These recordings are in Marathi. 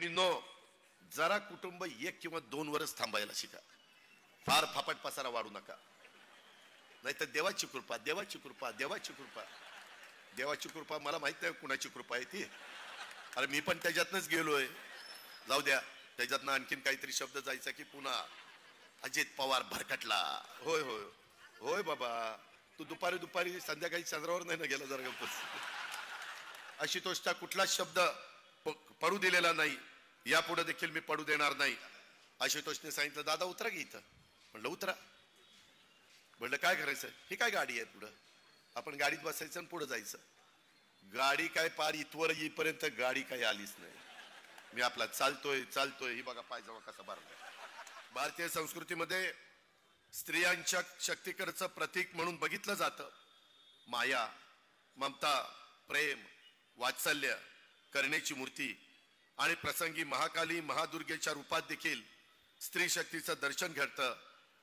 नो जरा कुटुंब एक किंवा दोन वर्ष थांबायला शिका. फार फापट पसारा वाढू नका, नाहीतर देवाची कृपा देवाची कृपा देवाची कृपा देवाची कृपा मला माहित नाही कुणाची कृपा आहे ती. अरे मी पण त्याच्यातनच गेलोय. जाऊ द्या, त्याच्यातनं आणखीन काहीतरी शब्द जायचा की पुन्हा अजित पवार भरकटला. होय होय होय बाबा, तू दुपारी दुपारी संध्याकाळी चंद्रावर नाही ना गेला जरा गप्पच. आशुतोषचा कुठलाच शब्द पडू दिलेला नाही, यापुढे देखील मी पडू देणार नाही. आशुतोषने सांगितलं दादा उतरा की इथं. म्हणलं उतरा. म्हणलं काय करायचं, ही काय गाडी आहे पुढं, आपण गाडीत बसायचं आणि पुढे जायचं. गाडी काय पार इथवर येईपर्यंत गाडी काही आलीच नाही. मी आपला चालतोय चालतोय, ही बघा पायजमा कसा भरलाय. भारतीय संस्कृतीमध्ये स्त्रियांच्या शक्तीकडचं प्रतीक म्हणून बघितलं जातं. माया, ममता, प्रेम, वात्सल्य, करण्याची मूर्ती आणि प्रसंगी महाकाली महादुर्गेच्या रूपात देखील स्त्री शक्तीचं दर्शन घडतं.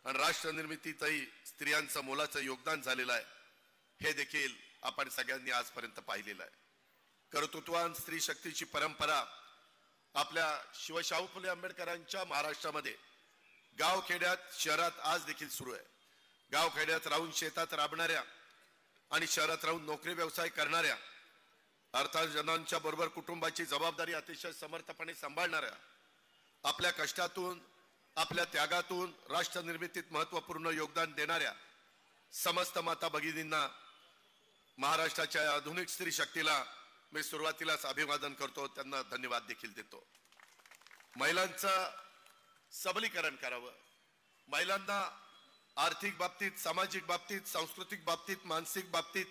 आणि राष्ट्र निर्मितीतही स्त्रियांचं मोलाचं योगदान झालेलं आहे, हे देखील आपण सगळ्यांनी आजपर्यंत पाहिलेलं आहे. कर्तृत्वान स्त्री शक्तीची परंपरा आपल्या शिवशाहू फुले आंबेडकरांच्या महाराष्ट्रामध्ये गावखेड्यात शहरात आज देखील सुरू आहे. गावखेड्यात राहून शेतात राबणाऱ्या आणि शहरात राहून नोकरी व्यवसाय करणाऱ्या, अर्थार्जनांच्या बरोबर कुटुंबाची जबाबदारी अतिशय समर्थपणे सांभाळणाऱ्या, आपल्या कष्टातून आपल्या त्यागातून राष्ट्र निर्मितीत महत्वपूर्ण योगदान देणाऱ्या समस्त माता भगिनींना, महाराष्ट्राच्या आधुनिक स्त्री शक्तीला मी सुरुवातीलाच अभिवादन करतो, त्यांना धन्यवाद देखील देतो. महिलांचं सबलीकरण करावं, महिलांना आर्थिक बाबतीत, सामाजिक बाबतीत, सांस्कृतिक बाबतीत, मानसिक बाबतीत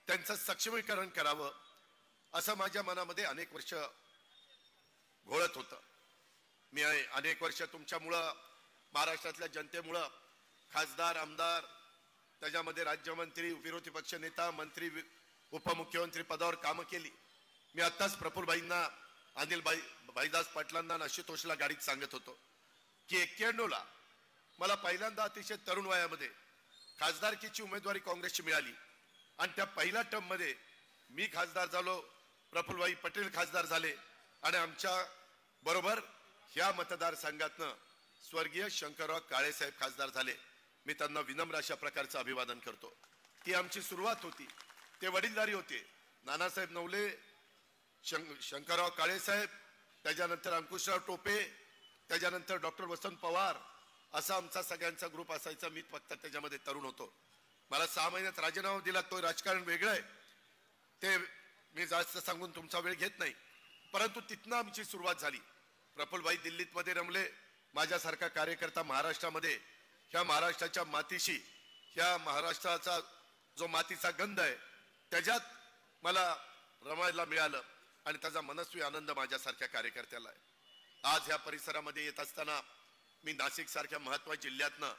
त्यांचं सक्षमीकरण करावं, असं माझ्या मनामध्ये अनेक वर्ष घोळत होतं. मी अनेक वर्ष तुमच्यामुळं, महाराष्ट्रातल्या जनतेमुळं खासदार, आमदार, त्याच्यामध्ये राज्यमंत्री, विरोधी पक्ष नेता, मंत्री, उपमुख्यमंत्री पदावर कामं केली. मी आत्ताच प्रफुल्लभाईंना, अनिल भाईदास पाटलांना, आशुतोषला गाडीत सांगत होतो की 91ला मला पहिल्यांदा अतिशय तरुण वयामध्ये खासदारकीची उमेदवारी काँग्रेसची मिळाली आणि त्या पहिल्या टर्ममध्ये मी खासदार झालो, प्रफुल्लभाई पटेल खासदार झाले आणि आमच्या बरोबर ह्या मतदारसंघातनं स्वर्गीय शंकरराव काळेसाहेब खासदार झाले. मी त्यांना विनम्र अशा प्रकारचं अभिवादन करतो. ती आमची सुरुवात होती, ते वडीलधारी होते. नानासाहेब नवले, शंकरराव काळेसाहेब, त्याच्यानंतर अंकुशराव टोपे, त्याच्यानंतर डॉक्टर वसंत पवार, असा आमचा सगळ्यांचा ग्रुप असायचा. मी फक्त त्याच्यामध्ये तरुण होतो. मला 6 महिन्यात राजीनामा दिला. तो राजकारण वेगळं आहे, ते मी जास्त सांगून तुमचा वेळ घेत नाही. परंतु तिथनं आमची सुरुवात झाली. प्रफुल्लभाई दिल्लीत मध्ये रमले. माझ्यासारखा कार्यकर्ता महाराष्ट्रामध्ये, ह्या महाराष्ट्राच्या मातीशी, ह्या महाराष्ट्राचा जो मातीचा गंध आहे त्याच्यात मला रमायला मिळालं आणि त्याचा मनस्वी आनंद माझ्यासारख्या कार्यकर्त्याला आहे. आज ह्या परिसरामध्ये येत असताना मी नाशिक सारख्या महत्वाच्या जिल्ह्यातनं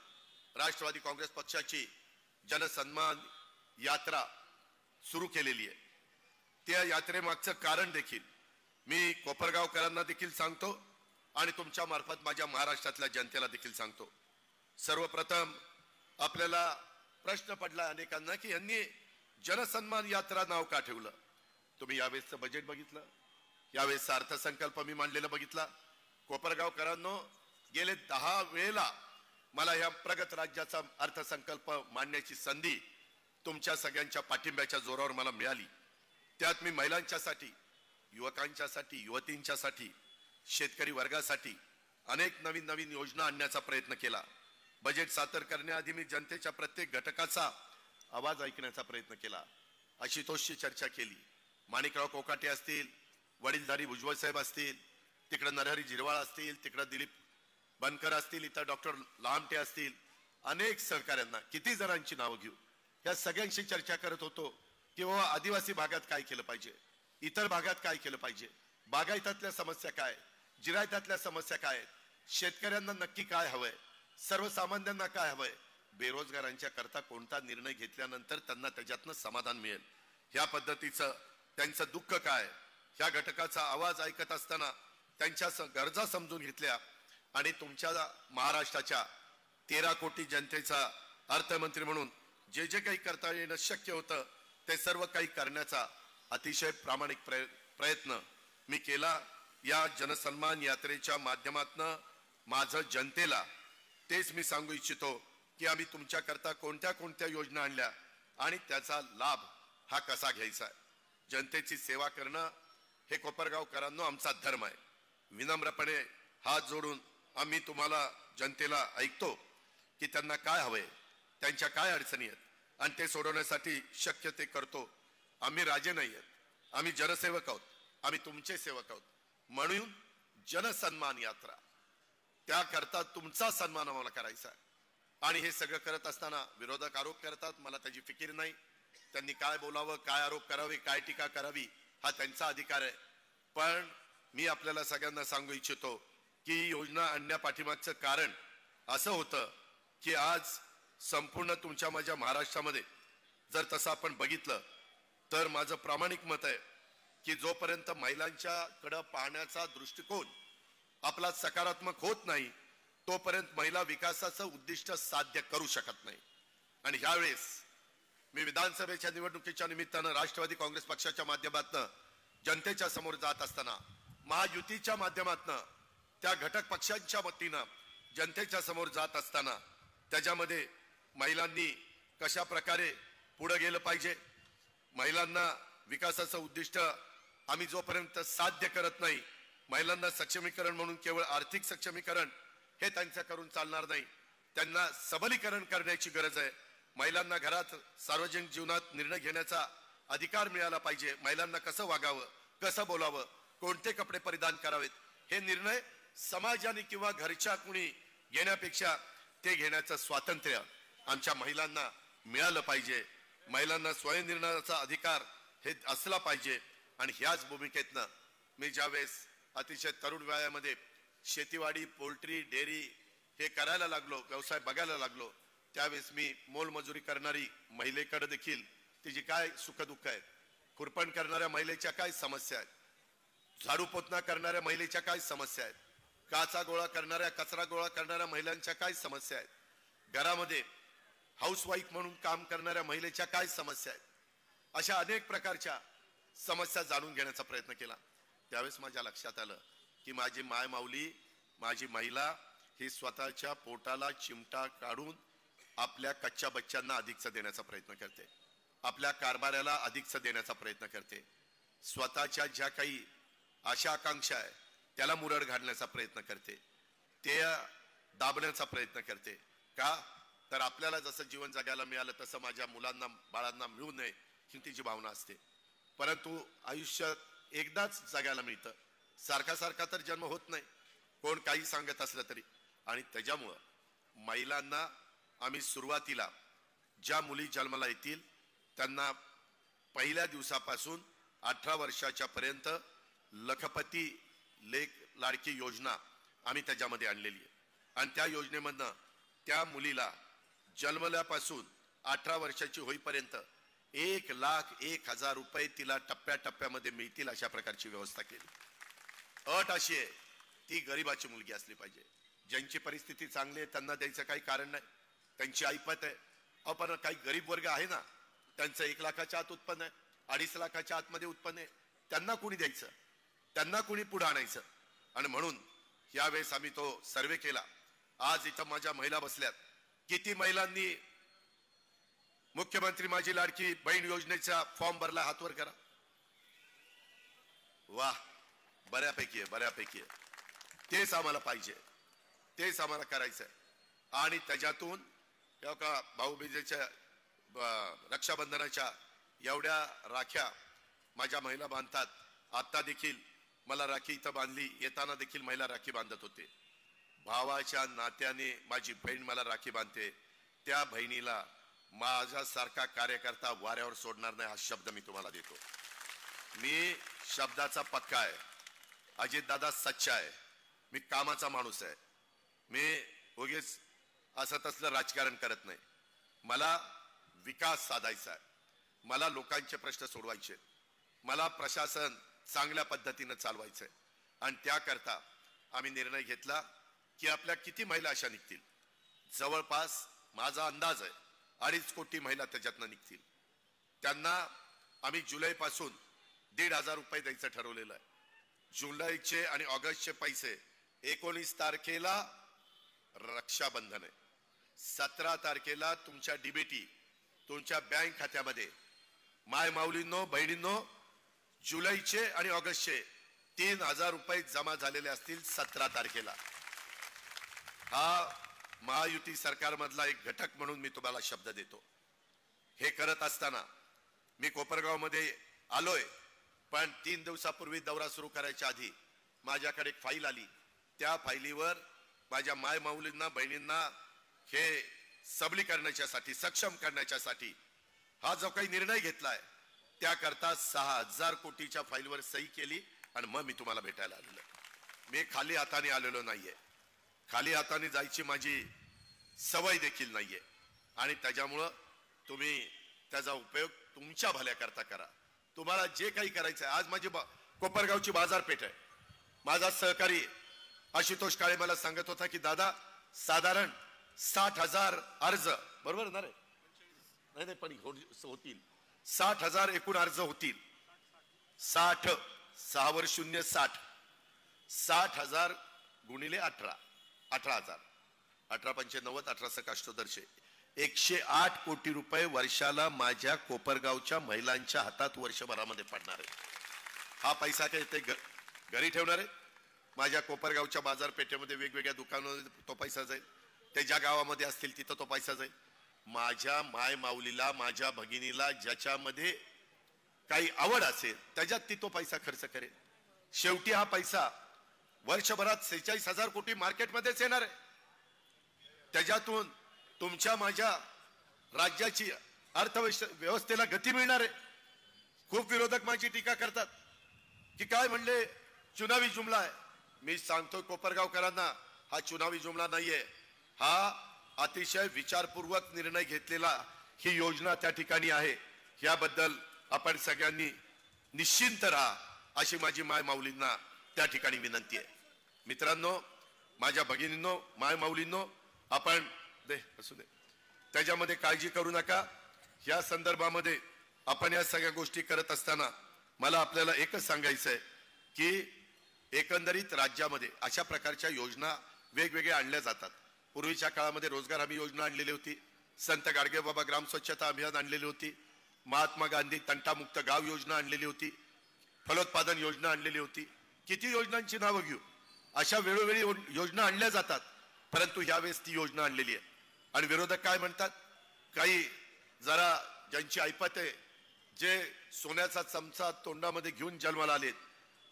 राष्ट्रवादी काँग्रेस पक्षाची जनसन्मान यात्रा सुरू केलेली आहे. त्या यात्रेमागचं कारण देखील मी कोपरगावकरांना देखील सांगतो आणि तुमच्या मार्फत माझ्या महाराष्ट्रातल्या जनतेला देखील सांगतो. सर्वप्रथम आपल्याला प्रश्न पडला अनेकांना की यांनी जनसन्मान यात्रा नाव का ठेवलं. तुम्ही यावेळेसचं बजेट बघितलं, यावेळेसचा अर्थसंकल्प मी मांडलेला बघितला. कोपरगावकरांनो, गेले 10 वेळेला मला या प्रगत राज्याचा अर्थसंकल्प मांडण्याची संधी तुमच्या सगळ्यांच्या पाठिंब्याच्या जोरावर मला मिळाली. त्यात मी महिलांच्यासाठी, युवकांच्यासाठी, युवतींच्यासाठी, शेतकरी वर्गासाठी अनेक नवीन नवीन योजना आणण्याचा प्रयत्न केला. बजेट सादर करण्याआधी मी जनतेच्या प्रत्येक घटकाचा आवाज ऐकण्याचा प्रयत्न केला. आशुतोषची चर्चा केली. माणिकराव कोकाटे असतील, वडीलधारी भुजबळ साहेब असतील, तिकडे नरहरी झिरवाळ असतील, तिकडे दिलीप बनकर असतील, इथं डॉक्टर लामटे असतील, अनेक सहकाऱ्यांना, किती जणांची नावं घेऊ, या सगळ्यांशी चर्चा करत होतो की बाबा आदिवासी भागात काय केलं पाहिजे, इतर भागात काय केलं पाहिजे, बागायतातल्या समस्या काय, जिरायतातल्या समस्या काय, शेतकऱ्यांना नक्की काय हवंय, सर्वसामान्यांना काय हवंय, बेरोजगारांच्या करता कोणता निर्णय घेतल्यानंतर त्यांना त्याच्यातनं समाधान मिळेल, ह्या पद्धतीचं त्यांचं दुःख काय, ह्या घटकाचा आवाज ऐकत असताना त्यांच्या गरजा समजून घेतल्या आणि तुमच्या महाराष्ट्राच्या 13 कोटी जनतेचा अर्थमंत्री म्हणून जे जे काही करता येणं शक्य होतं ते सर्व काही करण्याचा अतिशय प्रामाणिक प्रयत्न मी केला. या जनसन्मान यात्रेच्या माध्यमातून माझं जनतेला तेच मी सांगू इच्छितो की आम्ही तुमच्याकरता कोणत्या कोणत्या योजना आणल्या आणि त्याचा लाभ हा कसा घ्यायचा आहे. जनतेची सेवा करणं हे कोपरगावकरांनो आमचा धर्म आहे. विनम्रपणे हात जोडून आम्ही तुम्हाला जनतेला ऐकतो की त्यांना काय हवंय, त्यांच्या काय अडचणी आहेत आणि ते सोडवण्यासाठी शक्य ते करतो. आम्ही राजे नाही आहेत, आम्ही जनसेवक आहोत, आम्ही तुमचे सेवक आहोत. म्हणून जनसन्मान यात्रा त्याकरता तुमचा सन्मान आम्हाला करायचा आहे. आणि हे सगळं करत असताना विरोधक आरोप करतात, मला त्याची फिकीर नाही. त्यांनी काय बोलावं, काय आरोप करावे, काय टीका करावी हा त्यांचा अधिकार आहे. पण मी आपल्याला सगळ्यांना सांगू इच्छितो की योजना आणण्यापाठीमागचं कारण असं होतं की आज संपूर्ण तुमच्या माझ्या महाराष्ट्रामध्ये जर तसं आपण बघितलं तर माझं प्रामाणिक मत आहे की जोपर्यंत महिलांच्याकडे पाहण्याचा दृष्टिकोन आपला सकारात्मक होत नाही तोपर्यंत महिला विकासाचं उद्दिष्ट साध्य करू शकत नाही. आणि ह्यावेळेस मी विधानसभेच्या निवडणुकीच्या निमित्तानं राष्ट्रवादी काँग्रेस पक्षाच्या माध्यमातून जनतेच्या समोर जात असताना, महायुतीच्या माध्यमातून त्या घटक पक्षांच्या वतीनं जनतेच्या समोर जात असताना त्याच्यामध्ये महिलांनी कशा प्रकारे पुढे गेलं पाहिजे, महिलांना विकासाचं उद्दिष्ट आम्ही जोपर्यंत साध्य करत नाही, महिलांना सक्षमीकरण म्हणून केवळ आर्थिक सक्षमीकरण हे त्यांचं करून चालणार नाही, त्यांना सबलीकरण करण्याची गरज आहे. महिलांना घरात सार्वजनिक जीवनात निर्णय घेण्याचा अधिकार मिळाला पाहिजे. महिलांना कसं वागावं, कसं बोलावं, कोणते कपडे परिधान करावेत हे निर्णय समाजाने किंवा घरच्या कुणी घेण्यापेक्षा ते घेण्याचं स्वातंत्र्य आमच्या महिलांना मिळालं पाहिजे. महिलांना स्वयंनिर्णयाचा अधिकार हे असला पाहिजे. आणि ह्याच भूमिकेतनं मी ज्यावेळेस अतिशय तरुण वयामध्ये शेतीवाडी, पोल्ट्री, डेअरी हे करायला लागलो, व्यवसाय बघायला लागलो, त्यावेळेस मी मोलमजुरी करणारी महिलेकडे देखील तिची काय सुखदुःख आहेत, खुरपण करणाऱ्या महिलेच्या काय समस्या आहेत, झाडू पोतना करणाऱ्या महिलेच्या काय समस्या आहेत, काचा गोळा करणाऱ्या, कचरा गोळा करणाऱ्या महिलांच्या काय समस्या आहेत, घरामध्ये हाऊसवाईफ म्हणून काम करणाऱ्या महिलेच्या काय समस्या आहेत, अशा अनेक प्रकारच्या समस्या जाणून घेण्याचा प्रयत्न केला. त्यावेळेस माझ्या लक्षात आलं की माझी माय माऊली, माझी महिला ही स्वतःच्या पोटाला चिमटा काढून आपल्या कच्च्या बच्चांना अधिकचं देण्याचा प्रयत्न करते, आपल्या कारभाराला अधिकचं देण्याचा प्रयत्न करते, स्वतःच्या ज्या काही आशा आकांक्षा आहे त्याला मुरड घालण्याचा प्रयत्न करते, ते दाबण्याचा प्रयत्न करते. का तर आपल्याला जसं जीवन जगायला मिळालं तसं माझ्या मुलांना बाळांना मिळू नये ही तिची भावना असते. परंतु आयुष्यात एकदाच जगायला मिळतं, सारखा सारखा तर जन्म होत नाही, कोण काही सांगत असलं तरी. आणि त्याच्यामुळं महिलांना आम्ही सुरुवातीला ज्या मुली जन्माला येतील त्यांना पहिल्या दिवसापासून 18 वर्षाच्या पर्यंत लखपती लेख लाडकी योजना आम्ही त्याच्यामध्ये आणलेली आहे. आणि त्या योजनेमधनं त्या मुलीला जन्मल्यापासून 18 वर्षाची होईपर्यंत 1,01,000 रुपये तिला टप्प्याटप्प्यामध्ये मिळतील अशा प्रकारची व्यवस्था केली. अट अशी आहे ती गरिबाची मुलगी असली पाहिजे. ज्यांची परिस्थिती चांगली आहे त्यांना द्यायचं काही कारण नाही, त्यांची ऐपत आहे. पण काही गरीब वर्ग आहे ना, त्यांचं 1 लाखाच्या आत उत्पन्न आहे, 2.5 लाखाच्या आतमध्ये उत्पन्न आहे, त्यांना कुणी द्यायचं, त्यांना कुणी पुढे आणायचं. आणि म्हणून यावेळेस आम्ही तो सर्वे केला. आज इथं माझ्या महिला बसल्यात, किती महिलांनी मुख्यमंत्री माझी लाडकी बहीण योजनेचा फॉर्म भरला, हात वर करा. वाह, बऱ्यापैकी आहे, बऱ्यापैकी आहे. तेच आम्हाला पाहिजे, तेच आम्हाला करायचंय. आणि त्याच्यातून का भाऊबीजेच्या रक्षाबंधनाच्या एवढ्या राख्या माझ्या महिला बांधतात. आता देखील मला राखी इथं बांधली, येताना देखील महिला राखी बांधत होते. भावाच्या नात्याने माझी बहीण मला राखी बांधते, त्या बहिणीला माझ्यासारखा कार्यकर्ता वाऱ्यावर सोडणार नाही हा शब्द मी तुम्हाला देतो. मी शब्दाचा पक्का आहे, अजितदादा सच्चा आहे, मी कामाचा माणूस आहे, मी उगीच असं तसलं राजकारण करत नाही. मला विकास साधायचा आहे, मला लोकांचे प्रश्न सोडवायचे, मला प्रशासन चांगल्या पद्धतीने चालवायचंय. आणि त्याकरता आम्ही निर्णय घेतला की आपल्या किती महिला अशा निघतील, जवळपास माझा अंदाज आहे 2.5 कोटी महिला त्याच्यातनं निघतील. त्यांना आम्ही जुलैपासून 1,500 रुपये द्यायचं ठरवलेलं आहे. जुलैचे आणि ऑगस्टचे पैसे 19 तारखेला रक्षाबंधन आहे, 17 तारखेला तुमच्या डीबीटी तुमच्या बँक खात्यामध्ये. माय माऊलींनो बहिणींनो, जुलैचे आणि ऑगस्टचे 3000 रुपये जमा झालेले असतील 17 तारखेला. हा महायुती सरकारमधला एक घटक म्हणून मी तुम्हाला शब्द देतो. हे करत असताना मी कोपरगाव मध्ये आलोय, पण 3 दिवसापूर्वी दौरा सुरू करायच्या आधी माझ्याकडे एक फाईल आली. त्या फाईलीवर माझ्या माय माऊलींना बहिणींना हे सबलीकरणाच्यासाठी सक्षम करण्याच्यासाठी हा जो काही निर्णय घेतलाय त्याकरता 6000 कोटीच्या फाईलवर सही केली आणि मग मी तुम्हाला भेटायला आलेलो. मी खाली हाताने आलेलो नाहीये, खाली हाताने जायची माझी सवय देखील नाहीये आणि त्याच्यामुळं तुम्ही त्याचा उपयोग तुमच्या भल्याकरता करा. तुम्हाला जे काही करायचं आहे. आज माझी कोपरगावची बाजारपेठ आहे. माझा सहकारी आशुतोष काळे मला सांगत होता की दादा साधारण 60,000 अर्ज, बरोबर ना रे? नाही नाही, पण होतील 60,000 एकूण अर्ज होतील. 60 6 वर 0 60 60,000 गुणिले 18 18,000 18 पंचे 90 18 सक अष्टोदरशे 108 कोटी रुपये वर्षाला माझ्या कोपरगावच्या महिलांच्या हातात वर्षभरामध्ये पडणार आहे. हा पैसा काय ते घरी ठेवणार आहे? माझ्या कोपरगावच्या बाजारपेठेमध्ये वेगवेगळ्या दुकानांमध्ये तो पैसा जाईल, ते ज्या गावामध्ये असतील तिथं तो पैसा जाईल. माझ्या माय माऊलीला माझ्या भगिनीला ज्याच्यामध्ये काही आवड असेल त्याच्यात ती तो पैसा खर्च करेल. शेवटी हा पैसा वर्षभरात 46,000 कोटी मार्केटमध्येच येणार आहे. त्याच्यातून तुमच्या माझ्या राज्याची अर्थव्यवस्थेला गती मिळणार आहे. खूप विरोधक माझी टीका करतात की काय म्हणले चुनावी जुमला आहे. मी सांगतो कोपरगावकरांना, हा चुनावी जुमला नाहीये. हा अतिशय विचारपूर्वक निर्णय घेतलेला ही योजना त्या ठिकाणी आहे. याबद्दल आपण सगळ्यांनी निश्चिंत राहा अशी माझी माय माऊलींना त्या ठिकाणी विनंती आहे. मित्रांनो, माझ्या भगिनींनो, माय माऊलींनो, आपण असू दे त्याच्यामध्ये काळजी करू नका. या संदर्भामध्ये आपण या सगळ्या गोष्टी करत असताना मला आपल्याला एकच सांगायचं आहे की एकंदरीत राज्यामध्ये अशा प्रकारच्या योजना वेगवेगळ्या आणल्या जातात. पूर्वीच्या काळामध्ये रोजगार हमी योजना आणलेली होती, संत गाडगेबाबा ग्राम स्वच्छता अभियान आणलेली होती, महात्मा गांधी तंटामुक्त गाव योजना आणलेली होती, फलोत्पादन योजना आणलेली होती. किती योजनांची नावं घेऊ. अशा वेळोवेळी योजना आणल्या जातात, परंतु यावेळेस ती योजना आणलेली आहे. आणि विरोधक काय म्हणतात, काही जरा ज्यांची ऐपत आहे, जे सोन्याचा चमचा तोंडामध्ये घेऊन जन्माला आलेत,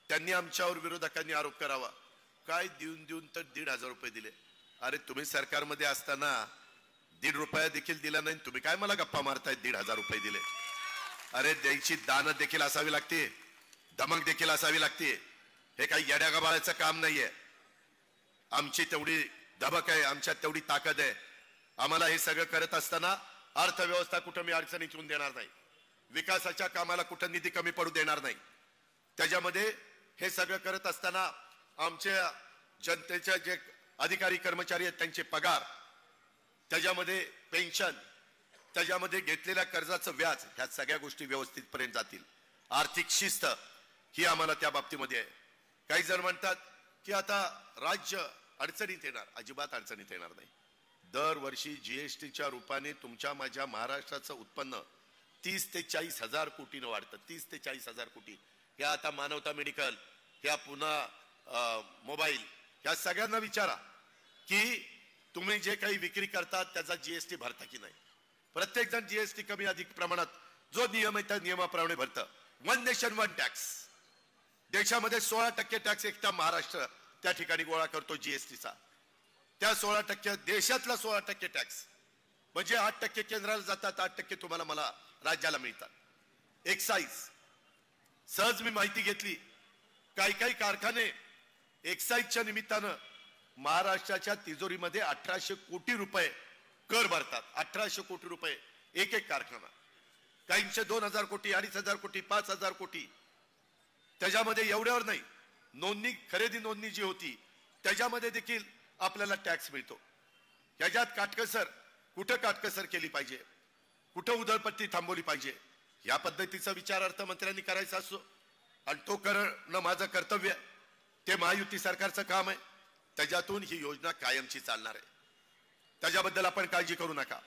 त्यांनी आमच्यावर विरोधकांनी आरोप करावा. काय देऊन देऊन तर 1,500 रुपये दिले. अरे तुम्ही सरकारमध्ये असताना 1.5 रुपया देखील दिला नाही, तुम्ही काय मला गप्पा मारताय 1,500 रुपये दिले. अरे द्यायची दानत देखील असावी लागते, धमक देखील असावी लागते. हे काही येड्या गबाळाचं काम नाहीये. आमची तेवढी धमक आहे, आमच्यात तेवढी ताकद आहे. आम्हाला हे सगळं करत असताना अर्थव्यवस्था कुठं मी अडचणीत येऊन देणार नाही, विकासाच्या कामाला कुठं निधी कमी पडू देणार नाही. त्याच्यामध्ये हे सगळं करत असताना आमच्या जनतेच्या जे अधिकारी कर्मचारी आहेत त्यांचे पगार, त्याच्यामध्ये पेन्शन, त्याच्यामध्ये घेतलेल्या कर्जाचं व्याज, ह्या सगळ्या गोष्टी व्यवस्थितपर्यंत जातील. आर्थिक शिस्त ही आम्हाला त्या बाबतीमध्ये आहे. काही जण म्हणतात की आता राज्य अडचणीत येणार. अजिबात अडचणीत येणार नाही. दरवर्षी जीएसटीच्या रूपाने तुमच्या माझ्या महाराष्ट्राचं उत्पन्न 30 ते 40,000 कोटीनं वाढतं. 30 ते 40,000 कोटी. ह्या आता मानवता मेडिकल, ह्या पुन्हा मोबाईल, ह्या सगळ्यांना विचारा की तुम्ही जे काही विक्री करतात त्याचा जीएसटी भरता की नाही. प्रत्येक जण जीएसटी कमी अधिक प्रमाणात जो नियम आहे त्या नियमाप्रमाणे भरतं. 1 नेशन 1 टॅक्स. देशामध्ये 16% टॅक्स एकटा महाराष्ट्र त्या ठिकाणी गोळा करतो जीएसटीचा. त्या 16% देशातला 16% टॅक्स म्हणजे 8% केंद्राला जातात, 8% तुम्हाला मला राज्याला मिळतात. एक्साईज, सहज मी माहिती घेतली, काही काही कारखाने एक्साईजच्या निमित्तानं महाराष्ट्राच्या तिजोरीमध्ये 1800 कोटी रुपये कर भरतात. 1800 कोटी रुपये एक एक कारखाना. काहींचे 2,000 कोटी, 2,500 कोटी, 5,000 कोटी. त्याच्यामध्ये एवढ्यावर नाही, नोंदणी, खरेदी नोंदणी जी होती त्याच्यामध्ये देखील आपल्याला टॅक्स मिळतो. याच्यात काटकसर, कुठं काटकसर केली पाहिजे, कुठं उधळपट्टी थांबवली पाहिजे, या पद्धतीचा विचार अर्थमंत्र्यांनी करायचा असतो आणि तो करणं माझं कर्तव्य आहे. ते महायुती सरकारचं काम आहे, त्याच्यातून ही योजना कायमची चालणार आहे, त्याच्याबद्दल आपण काळजी करू नका.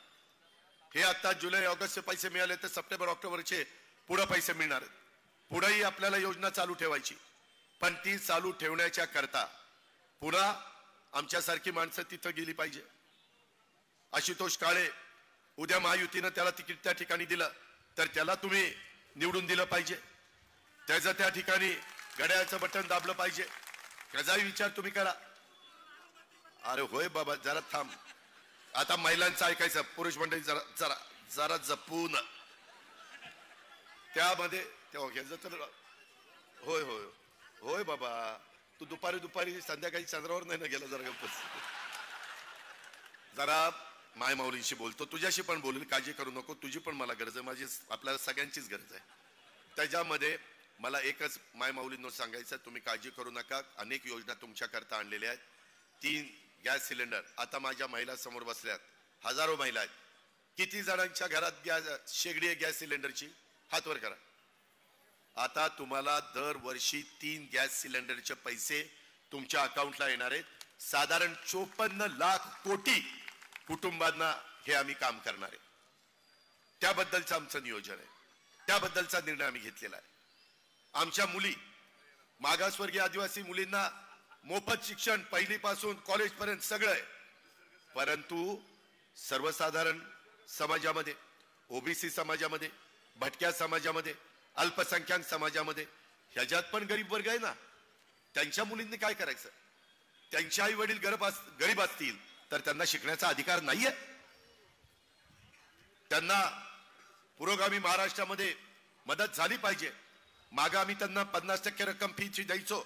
हे आता जुलै ऑगस्टचे पैसे मिळाले तर सप्टेंबर ऑक्टोबरचे पुढे पैसे मिळणार आहेत. पुढेही आपल्याला योजना चालू ठेवायची, पण ती चालू ठेवण्याच्या करता पुन्हा आमच्यासारखी माणसं तिथं गेली पाहिजे. आशुतोष काळे, उद्या महायुतीनं त्याला तिकीट त्या ठिकाणी दिलं तर त्याला तुम्ही निवडून दिलं पाहिजे, त्याचं त्या ठिकाणी घड्याळाचं बटन दाबलं पाहिजे, त्याचाही विचार तुम्ही करा. अरे होय बाबा, जरा थांब. आता महिलांचं ऐकायचं, पुरुष मंडळी जरा जरा जरा जपून. त्यामध्ये होय होय होय बाबा, तू दुपारी संध्याकाळी चंद्रावर नाही ना गेला, जरा गप्पच. जरा माय माऊलींशी बोलतो, तुझ्याशी पण बोलेल, काळजी करू नको. तुझी पण मला गरज आहे, माझी आपल्याला सगळ्यांचीच गरज आहे. त्याच्यामध्ये मला एकच माय माऊलींनो सांगायचं, तुम्ही काळजी करू नका. अनेक योजना तुमच्या करता आणलेल्या आहेत. 3 गॅस सिलेंडर, आता माझ्या महिला समोर बसल्यात, हजारो महिला आहेत. किती जणांच्या घरात शेगडी आहे गॅस सिलेंडरची? हात वर करा. आता तुम्हाला दरवर्षी 3 गॅस सिलेंडरचे पैसे तुमच्या अकाउंटला येणार आहेत. साधारण 54 लाख कोटी कुटुंबांना हे आम्ही काम करणार आहे. त्याबद्दलचं आमचं नियोजन आहे, त्याबद्दलचा निर्णय आम्ही घेतलेला आहे. आमच्या मुली, मागासवर्गीय आदिवासी मुलींना मोफत शिक्षण पहिलीपासून कॉलेजपर्यंत सगळं आहे. परंतु सर्वसाधारण समाजामध्ये, ओबीसी समाजामध्ये, भटक्या समाजामध्ये, अल्पसंख्याक समाजामध्ये, ह्याच्यात पण गरीब वर्ग आहे ना. त्यांच्या मुलींनी काय करायचं? त्यांचे आई वडील गरीब असतील तर त्यांना शिकण्याचा अधिकार नाहीये? त्यांना पुरोगामी महाराष्ट्रामध्ये मदत झाली पाहिजे. मागे आम्ही त्यांना 50% रक्कम फीची द्यायचो,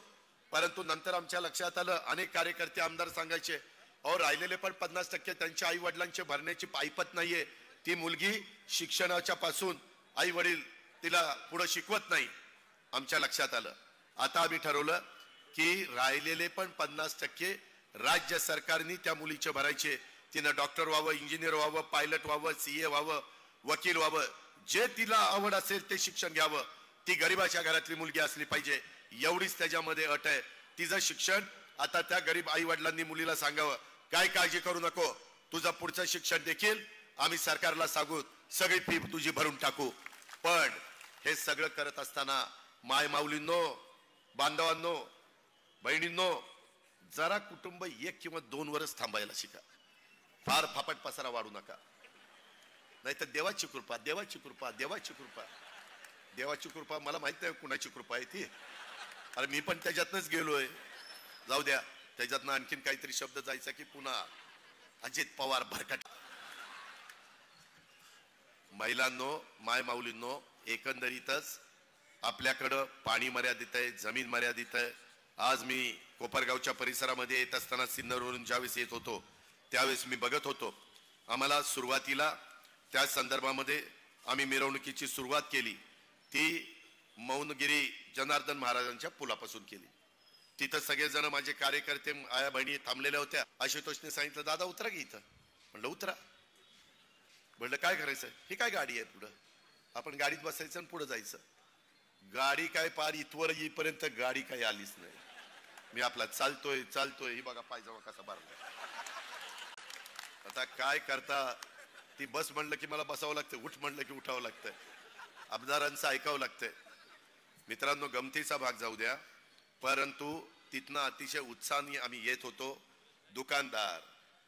परंतु नंतर आमच्या लक्षात आलं, अनेक कार्यकर्ते आमदार सांगायचे, अहो राहिलेले पण 50% त्यांच्या आई वडिलांचे भरण्याची ऐपत नाहीये, ती मुलगी शिक्षणाच्या पासून आई वडील तिला पुढे शिकवत नाही. आमच्या लक्षात आलं, आता आम्ही ठरवलं की राहिलेले पण 50% राज्य सरकारने त्या मुलीचे भरायचे. तिनं डॉक्टर व्हावं, इंजिनियर व्हावं, पायलट व्हावं, सीए व्हावं, वकील व्हावं, जे तिला आवड असेल ते शिक्षण घ्यावं. ती गरीबाच्या घरातली मुलगी असली पाहिजे, एवढीच त्याच्यामध्ये अट आहे. तिचं शिक्षण आता त्या गरीब आई वडिलांनी मुलीला सांगावं, काय काळजी करू नको, तुझं पुढचं शिक्षण देखील आम्ही सरकारला सांगू, सगळी फी तुझी भरून टाकू. पण हे सगळं करत असताना माय माऊलींनो, बांधवांनो, बहिणींनो, जरा कुटुंब 1 किंवा 2 वर्ष थांबायला शिका. फार फापट पसारा वाढू नका, नाहीतर देवाची कृपा, देवाची कृपा, देवाची कृपा, देवाची कृपा. मला माहित नाही कुणाची कृपा आहे ती, अरे मी पण त्याच्यातनच गेलोय. जाऊ द्या, त्याच्यातनं आणखीन काहीतरी शब्द जायचा की पुन्हा अजित पवार भरकट. महिलांनो, माय माऊलींनो, एकंदरीतच आपल्याकडं पाणी मर्यादित आहे, जमीन मर्यादित आहे. आज मी कोपरगावच्या परिसरामध्ये येत असताना सिन्नरवरून ज्यावेळेस येत होतो त्यावेळेस मी बघत होतो, आम्हाला सुरुवातीला त्या संदर्भामध्ये आम्ही मिरवणुकीची सुरुवात केली ती मौनगिरी जनार्दन महाराजांच्या पुलापासून केली. तिथं सगळेजण माझे कार्यकर्ते, आया बहिणी थांबलेल्या होत्या. आशुतोषने सांगितलं, दादा उतरा की इथं. म्हणलं उतरा. म्हणलं काय करायचं? ही काय गाडी आहे पुढं, आपण गाडीत बसायचं आणि पुढे जायचं. गाडी काय पार इथवर येईपर्यंत गाडी काही आलीच नाही. मी आपला चालतोय चालतोय, ही बघा पायजमा कसा भरला. आता काय करता, ती बस म्हणलं की मला बसावं लागतं, उठ म्हणलं की उठावं लागतंय, आमदारांचं ऐकावं लागतंय. मित्रांनो, गमतीचा भाग जाऊ द्या, परंतु तिथनं अतिशय उत्साहाने आम्ही येत होतो. दुकानदार,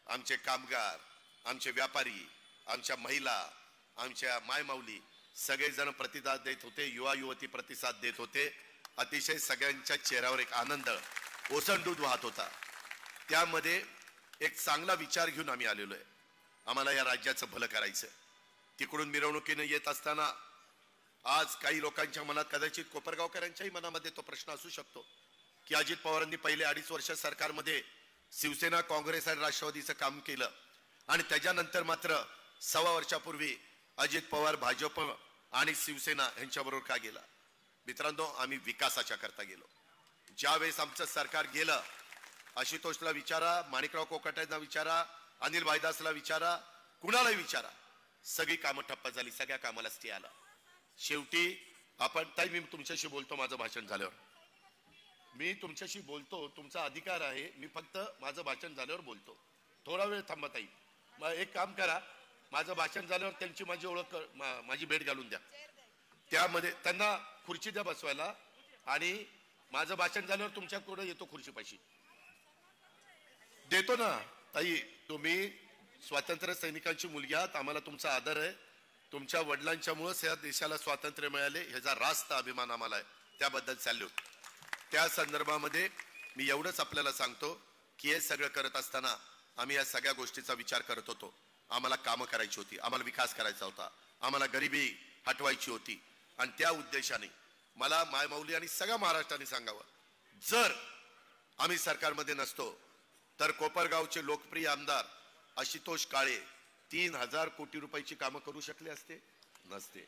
आमचे कामगार, आमचे व्यापारी, आमच्या महिला, आमच्या मायमाऊली सगळेजण प्रतिसाद देत होते, युवा युवती प्रतिसाद देत होते. अतिशय सगळ्यांच्या चेहऱ्यावर एक आनंद ओसंडून वाहत होता. त्यामध्ये एक चांगला विचार घेऊन आम्ही आलेलो आहे, आम्हाला या राज्याचं भलं करायचं. तिकडून मिरवणुकीने येत असताना आज काही लोकांच्या मनात, कदाचित कोपरगावकरांच्याही मनामध्ये तो प्रश्न असू शकतो की अजित पवारांनी पहिले 2.5 वर्ष सरकारमध्ये शिवसेना, काँग्रेस आणि राष्ट्रवादीचं काम केलं आणि त्याच्यानंतर मात्र 1.25 वर्षापूर्वी अजित पवार भाजप आणि शिवसेना यांच्याबरोबर का गेला? मित्रांनो, आम्ही विकासाच्या करता गेलो. ज्यावेळेस आमचं सरकार गेलं, आशुतोषला विचारा, माणिकराव कोकाटेंना विचारा, अनिल भाईदासला विचारा, कुणालाही विचारा, सगळी कामं ठप्प झाली, सगळ्या कामाला स्टे आला. शेवटी आपण, ताई मी तुमच्याशी बोलतो माझं भाषण झाल्यावर, मी तुमच्याशी बोलतो, तुमचा अधिकार आहे. मी फक्त माझं भाषण झाल्यावर बोलतो. थोडा वेळ थांबा ताई. मग एक काम करा, माझं भाषण झाल्यावर त्यांची माझी ओळख माझी भेट घालून द्या. त्यामध्ये त्यांना खुर्ची द्या बसवायला, आणि माझं भाषण झाल्यावर तुमच्याकडे येतो खुर्चीपाशी. देतो ना ताई. तुम्ही स्वातंत्र्य सैनिकांची मुलगी आहात, आम्हाला तुमचा आदर आहे. तुमच्या वडिलांच्यामुळेच या देशाला स्वातंत्र्य मिळाले, ह्याचा रास्त अभिमान आम्हाला आहे. त्याबद्दल सॅल्यूट. त्या संदर्भामध्ये मी एवढंच आपल्याला सांगतो की हे सगळं करत असताना आम्ही या सगळ्या गोष्टीचा विचार करत होतो. आम्हाला कामं करायची होती, आम्हाला विकास करायचा होता, आम्हाला गरिबी हटवायची होती. आणि त्या उद्देशाने मला मायमाऊली आणि सगळ्या महाराष्ट्राने सांगावं, जर आम्ही सरकारमध्ये नसतो तर कोपरगावचे लोकप्रिय आमदार आशुतोष काळे 3000 कोटी रुपयाची कामं करू शकले असते? नसते.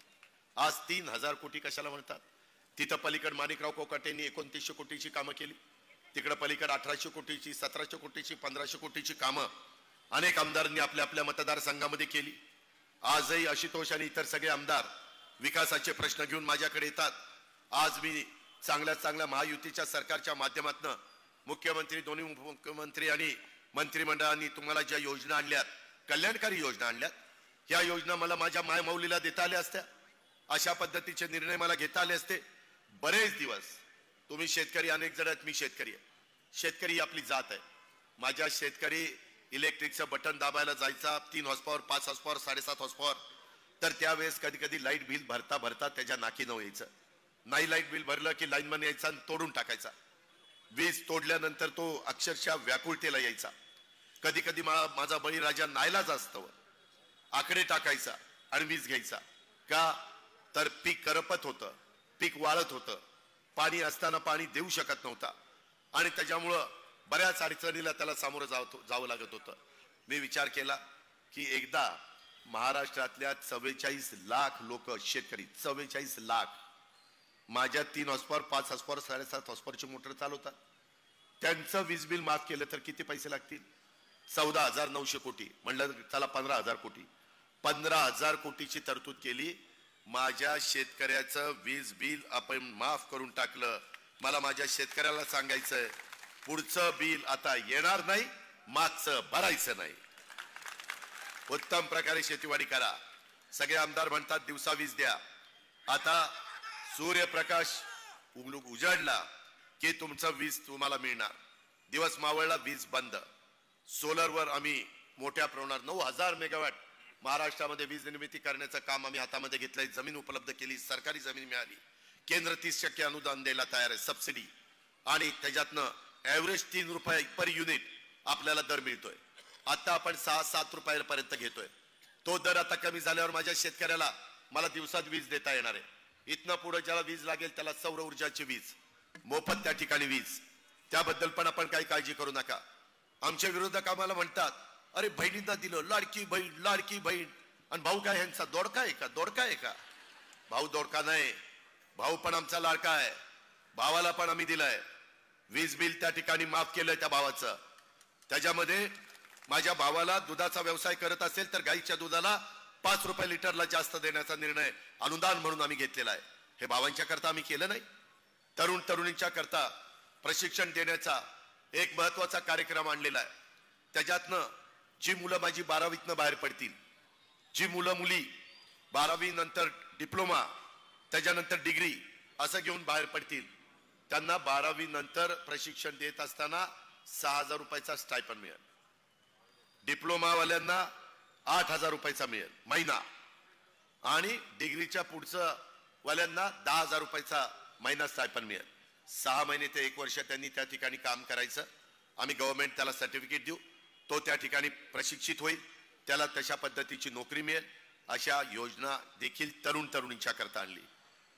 आज 3000 कोटी कशाला म्हणतात? तिथं पलीकड माणिकराव कोकाटेंनी 2900 कोटीची कामं केली, तिकडं पलीकड 1800 कोटीची, 1700 कोटीची, 1500 कोटीची कामं अनेक आमदारांनी आपल्या आपल्या मतदारसंघामध्ये केली. आजही आशुतोष आणि इतर सगळे आमदार विकासाचे प्रश्न घेऊन माझ्याकडे येतात. आज मी चांगल्या महायुतीच्या सरकारच्या माध्यमातून मुख्यमंत्री, दोन्ही उपमुख्यमंत्री आणि मंत्रिमंडळाने तुम्हाला ज्या योजना आणल्यात, कल्याणकारी योजना आणल्यात, या योजना मला माझ्या मायमाऊलीला देता आल्या असत्या. अशा पद्धतीचे निर्णय मला घेता आले असते. बरेच दिवस तुम्ही शेतकरी, अनेक जण आहेत, मी शेतकरी आहे. शेतकरी ही आपली जात आहे. माझ्या शेतकरी इलेक्ट्रिकचं बटन दाबायला जायचा 3 हॉर्सपॉवर, 5 हॉर्सपॉवर, 7.5 हॉर्सपॉवर, तर त्यावेळेस कधी कधी लाईट बिल भरता त्याच्या नाकीनं यायचं. नाही लाईट बिल भरलं की लाईनमन यायचा आणि तोडून टाकायचा. वीज तोडल्यानंतर तो अक्षरशः व्याकुळतेला यायचा. कधी कधी माझा बळीराजा नाईलाज असतं आकडे टाकायचा आणि वीज घ्यायचा. का? तर पीक करपत होतं, पीक वाळत होतं, पाणी असताना पाणी देऊ शकत नव्हता, आणि त्याच्यामुळं बऱ्याच अडचणीला त्याला सामोरं जावं लागत होतं. मी विचार केला की एकदा महाराष्ट्रातल्या 44 लाख लोक शेतकरी, 44 लाख माझ्या 3 हॉर्सपॉवर, 5 हॉर्सपॉवर, 7.5 हॉर्सपॉवरची मोटर चालवतात. त्यांचं वीज बिल माफ केलं तर किती पैसे लागतील? 14,900 कोटी. म्हणलं चला 15,000 कोटी. 15,000 कोटीची तरतूद केली. माझ्या शेतकऱ्याचं वीज बिल आपण माफ करून टाकलं. मला माझ्या शेतकऱ्याला सांगायचंय, पुढचं बिल आता येणार नाही, मागचं भरायचं नाही. उत्तम प्रकारे शेतीवाडी करा. सगळे आमदार म्हणतात दिवसा वीज द्या. आता सूर्यप्रकाश उजाडला की तुमचं वीज तुम्हाला मिळणार. दिवस मावळला वीज बंद. सोलरवर आम्ही मोठ्या प्रमाणात 9,000 मेगावॅट महाराष्ट्रामध्ये वीज निर्मिती करण्याचं काम आम्ही हातामध्ये घेतलंय. जमीन उपलब्ध केली, सरकारी जमीन मिळाली. केंद्र 30% अनुदान द्यायला तयार आहे, सबसिडी, आणि त्याच्यातनं ऍव्हरेज 3 रुपये पर युनिट आपल्याला दर मिळतोय. आता आपण 6-7 रुपयापर्यंत घेतोय. तो दर आता कमी झाल्यावर माझ्या शेतकऱ्याला मला दिवसात वीज देता येणार आहे. इथनं पुढे ज्याला वीज लागेल त्याला सौर ऊर्जाची वीज मोफत त्या ठिकाणी वीज. त्याबद्दल पण आपण काही काळजी करू नका. आमच्या विरोधक आम्हाला म्हणतात, अरे बहिणींना दिलं, लाडकी बहीण, लाडकी बहीण, आणि भाऊ काय ह्यांचा दोडका आहे का? दोडका आहे का? भाऊ दोडका नाही. भाऊ पण आमचा लाडका आहे. भावाला पण आम्ही दिलंय वीज बिल, त्या ठिकाणी माफ केलंय त्या भावाचं. त्याच्यामध्ये माझ्या भावाला दुधाचा व्यवसाय करत असेल तर गाईच्या दुधाला 5 रुपये लिटरला जास्त देण्याचा निर्णय अनुदान म्हणून आम्ही घेतलेला आहे. हे भावांच्या करता आम्ही केलं नाही. तरुण तरुणींच्या करता प्रशिक्षण देण्याचा एक महत्वाचा कार्यक्रम आणलेला आहे. त्याच्यातनं जी मुलं माझी 12वीतनं बाहेर पडतील, जी मुलं मुली 12वी नंतर डिप्लोमा, त्याच्यानंतर डिग्री असं घेऊन बाहेर पडतील, त्यांना 12वी नंतर प्रशिक्षण देत असताना 6,000 रुपयाचा स्टायपन मिळेल. डिप्लोमा वाल्यांना 8,000 रुपयाचा मिळेल महिना, आणि डिग्रीच्या पुढचं वाल्यांना 10,000 रुपयाचा महिना स्टायपन मिळेल. 6 महिने ते 1 वर्ष त्यांनी त्या ठिकाणी काम करायचं. आम्ही गव्हर्नमेंट त्याला सर्टिफिकेट देऊ, तो त्या ठिकाणी प्रशिक्षित होईल, त्याला तशा पद्धतीची नोकरी मिळेल. अशा योजना देखील तरुण तरुणींच्या करता आणली.